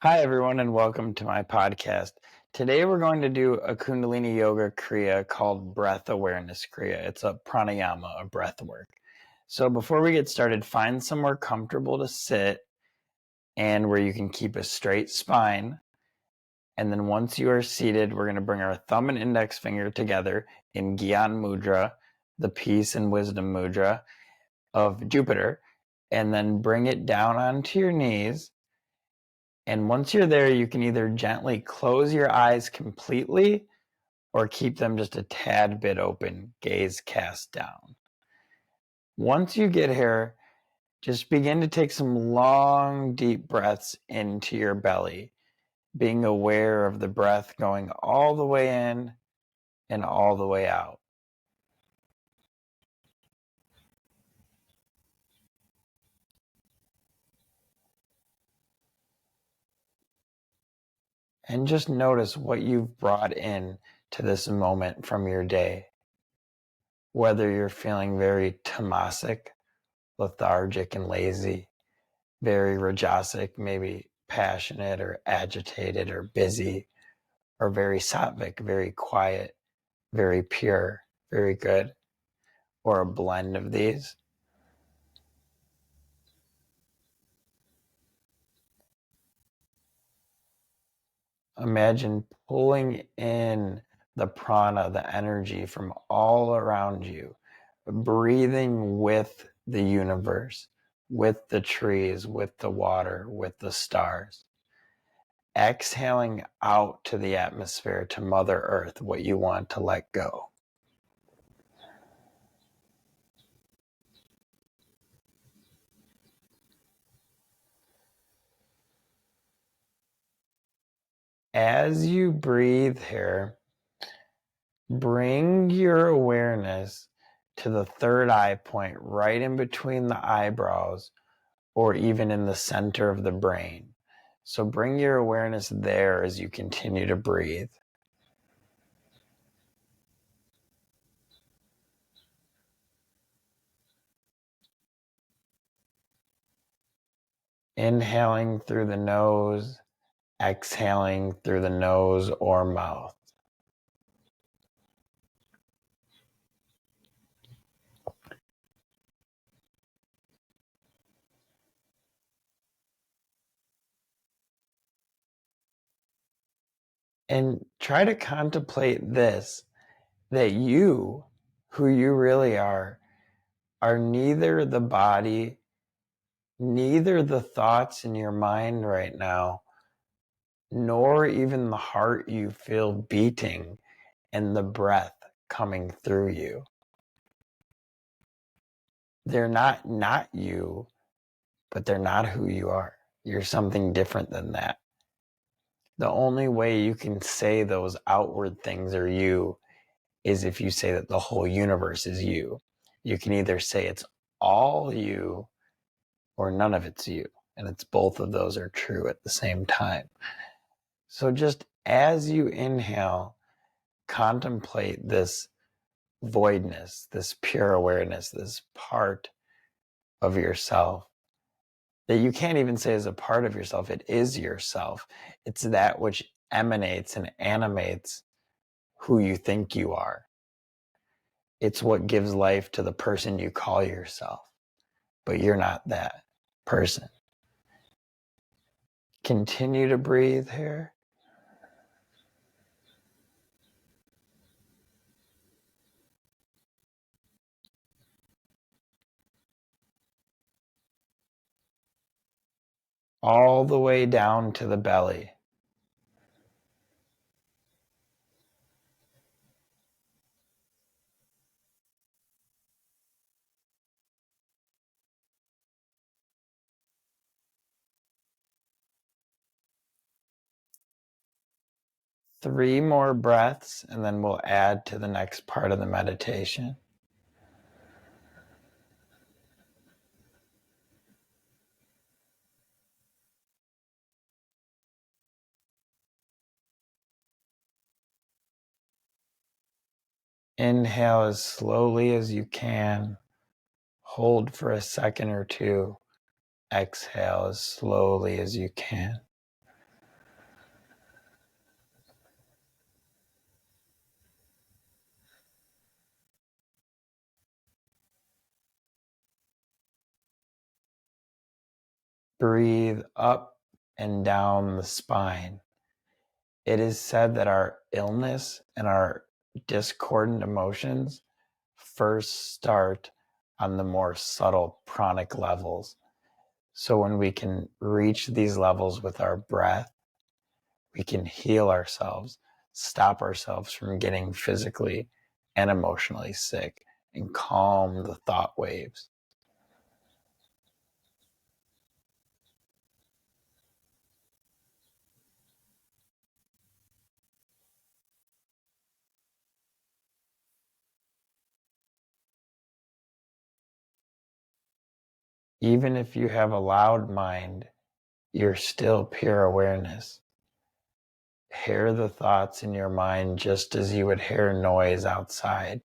Hi, everyone, and welcome to my podcast. Today, we're going to do a Kundalini Yoga Kriya called Breath Awareness Kriya. It's a Pranayama, a breath work. So, before we get started, find somewhere comfortable to sit and where you can keep a straight spine. And then, once you are seated, we're going to bring our thumb and index finger together in Gyan Mudra, the peace and wisdom mudra of Jupiter, and then bring it down onto your knees. And once you're there, you can either gently close your eyes completely or keep them just a tad bit open, gaze cast down. Once you get here, just begin to take some long, deep breaths into your belly, being aware of the breath going all the way in and all the way out. And just notice what you've brought in to this moment from your day. Whether you're feeling very tamasic, lethargic and lazy, very rajasic, maybe passionate or agitated or busy, or very sattvic, very quiet, very pure, very good, or a blend of these. Imagine pulling in the prana, the energy from all around you, breathing with the universe, with the trees, with the water, with the stars. Exhaling out to the atmosphere, to Mother Earth, what you want to let go. As you breathe here, bring your awareness to the third eye point, right in between the eyebrows, or even in the center of the brain. So bring your awareness there as you continue to breathe. Inhaling through the nose, exhaling through the nose or mouth. And try to contemplate this, that you, who you really are neither the body, neither the thoughts in your mind right now, nor even the heart you feel beating and the breath coming through you. They're not you, but they're not who you are. You're something different than that. The only way you can say those outward things are you is if you say that the whole universe is you. You can either say it's all you or none of it's you. And it's both of those are true at the same time. So just as you inhale, contemplate this voidness, this pure awareness, this part of yourself that you can't even say is a part of yourself. It is yourself. It's that which emanates and animates who you think you are. It's what gives life to the person you call yourself, but you're not that person. Continue to breathe here. All the way down to the belly. Three more breaths, and then we'll add to the next part of the meditation. Inhale as slowly as you can. Hold for a second or two. Exhale as slowly as you can. Breathe up and down the spine. It is said that our illness and our discordant emotions first start on the more subtle pranic levels. So when we can reach these levels with our breath, we can heal ourselves, stop ourselves from getting physically and emotionally sick, and calm the thought waves. Even if you have a loud mind, you're still pure awareness. Hear the thoughts in your mind just as you would hear noise outside.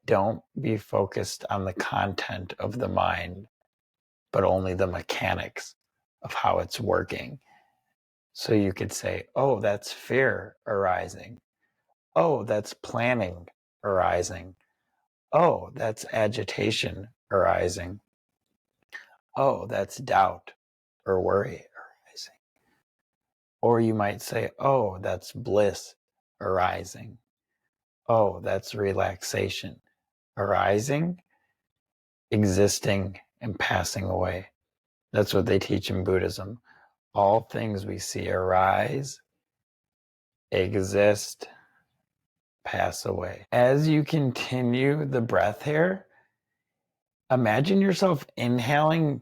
Don't be focused on the content of the mind, but only the mechanics of how it's working. So you could say, oh, that's fear arising. Oh, that's planning arising. Oh, that's agitation arising. Oh, that's doubt or worry arising. Or you might say, oh, that's bliss arising. Oh, that's relaxation arising, existing, and passing away. That's what they teach in Buddhism. All things we see arise, exist, pass away. As you continue the breath here, imagine yourself inhaling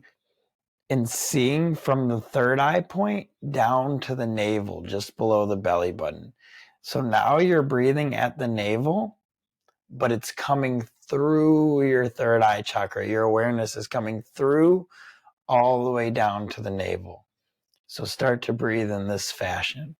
and seeing from the third eye point down to the navel, just below the belly button. So now you're breathing at the navel, but it's coming through your third eye chakra. Your awareness is coming through all the way down to the navel. So start to breathe in this fashion.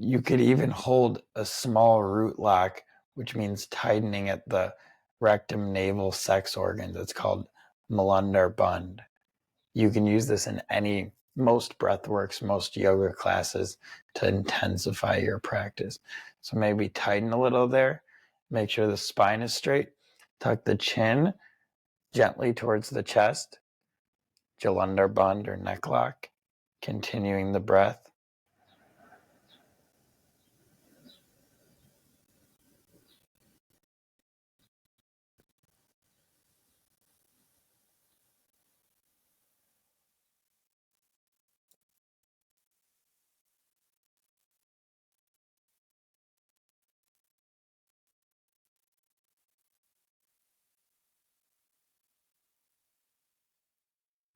You could even hold a small root lock, which means tightening at the rectum, navel, sex organs. It's called Muladhara Bandh. You can use this in most breathworks, most yoga classes to intensify your practice. So maybe tighten a little there. Make sure the spine is straight. Tuck the chin gently towards the chest. Jalandhar Bandh or neck lock. Continuing the breath.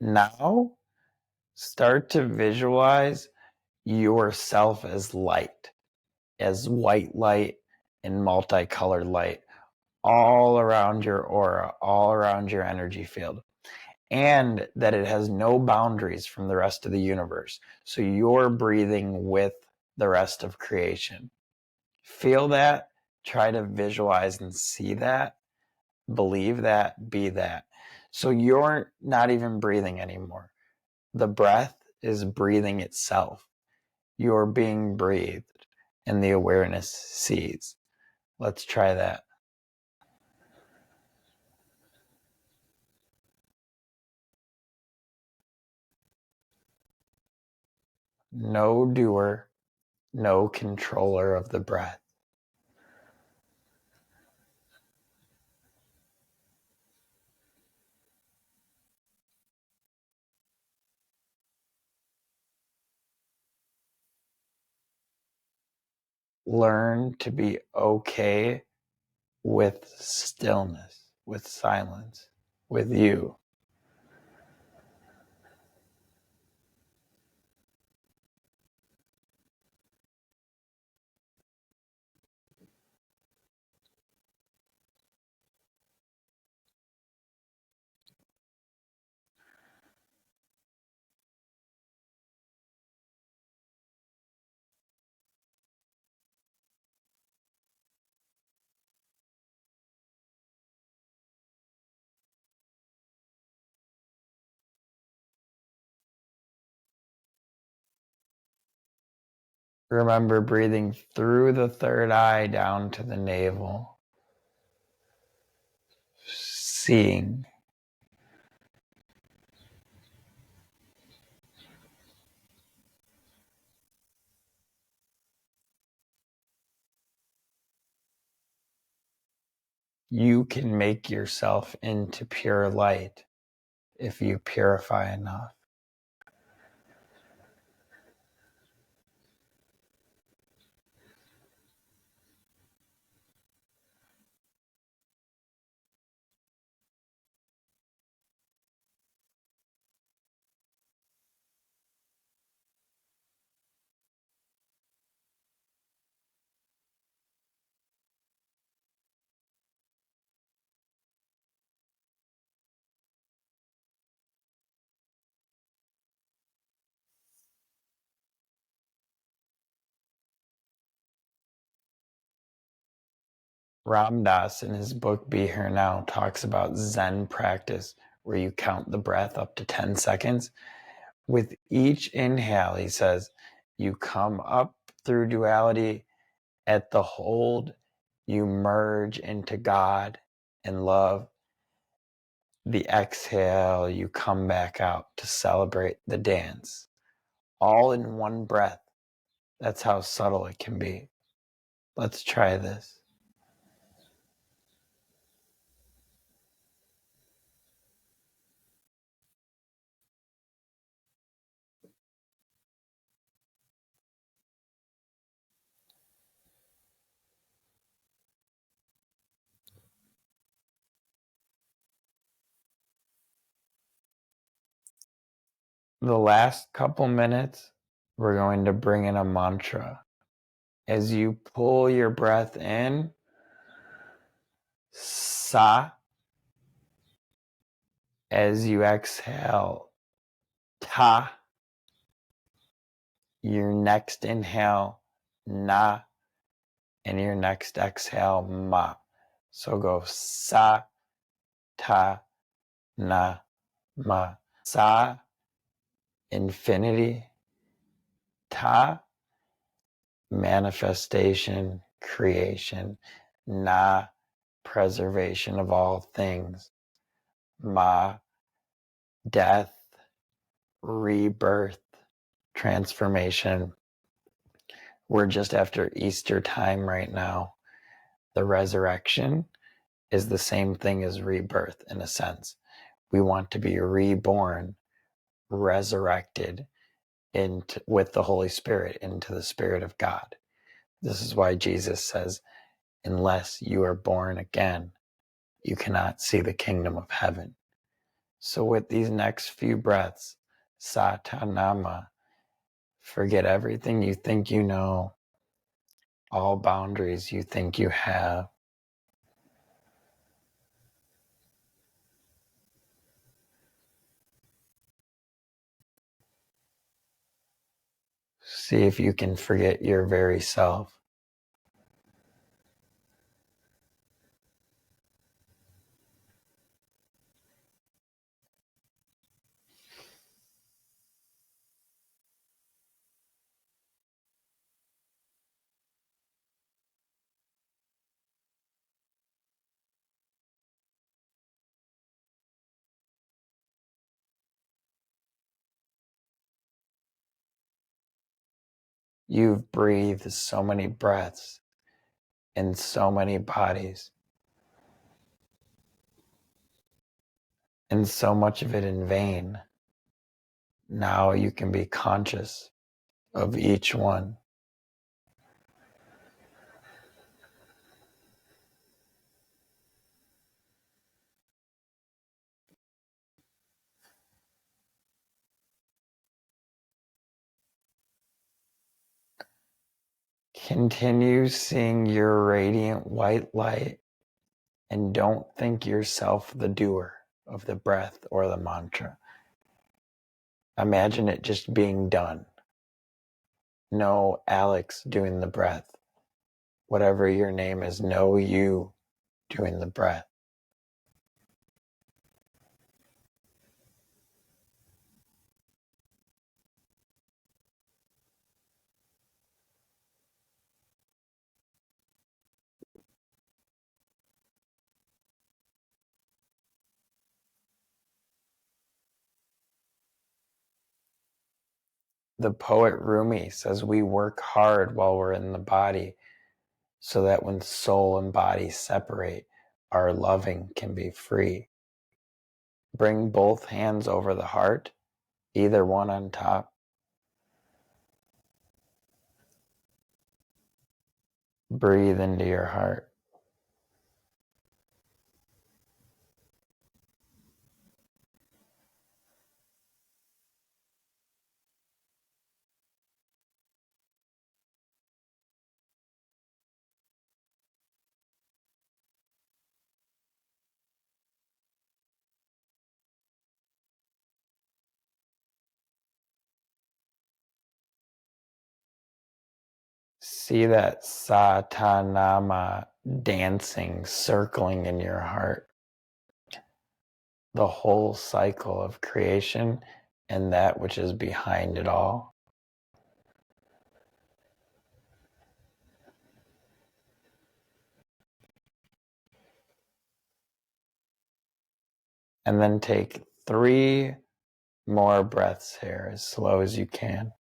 Now, start to visualize yourself as light, as white light and multicolored light all around your aura, all around your energy field, and that it has no boundaries from the rest of the universe. So you're breathing with the rest of creation. Feel that, try to visualize and see that, believe that, be that. So you're not even breathing anymore. The breath is breathing itself. You're being breathed, and the awareness sees. Let's try that. No doer, no controller of the breath. Learn to be okay with stillness, with silence, with you. Remember breathing through the third eye down to the navel. Seeing. You can make yourself into pure light if you purify enough. Ram Dass in his book Be Here Now talks about Zen practice where you count the breath up to 10 seconds. With each inhale, he says, you come up through duality. At the hold, you merge into God and love. The exhale, you come back out to celebrate the dance. All in one breath. That's how subtle it can be. Let's try this. The last couple minutes, we're going to bring in a mantra. As you pull your breath in, sa. As you exhale, ta. Your next inhale, na. And your next exhale, ma. So go sa, ta, na, ma. Sa, infinity. Ta, manifestation, creation. Na, preservation of all things. Ma, death, rebirth, transformation. We're just after Easter time right now. The resurrection is the same thing as rebirth in a sense. We want to be reborn, resurrected with the Holy Spirit into the Spirit of God. This is why Jesus says, unless you are born again, you cannot see the kingdom of heaven. So with these next few breaths, Satanama, forget everything you think you know, all boundaries you think you have. See if you can forget your very self. You've breathed so many breaths in so many bodies, and so much of it in vain. Now you can be conscious of each one. Continue seeing your radiant white light and don't think yourself the doer of the breath or the mantra. Imagine it just being done. No Alex doing the breath. Whatever your name is, no you doing the breath. The poet Rumi says we work hard while we're in the body so that when soul and body separate, our loving can be free. Bring both hands over the heart, either one on top. Breathe into your heart. See that Satanama dancing, circling in your heart. The whole cycle of creation and that which is behind it all. And then take 3 more breaths here as slow as you can.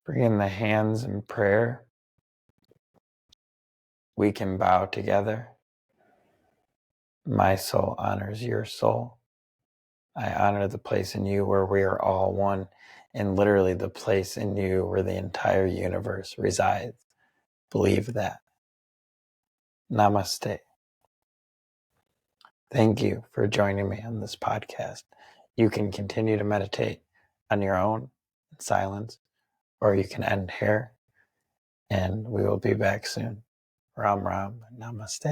Bring in the hands in prayer. We can bow together. My soul honors your soul. I honor the place in you where we are all one, and literally the place in you where the entire universe resides. Believe that. Namaste. Thank you for joining me on this podcast. You can continue to meditate on your own in silence, or you can end here, and we will be back soon. Ram Ram. Namaste.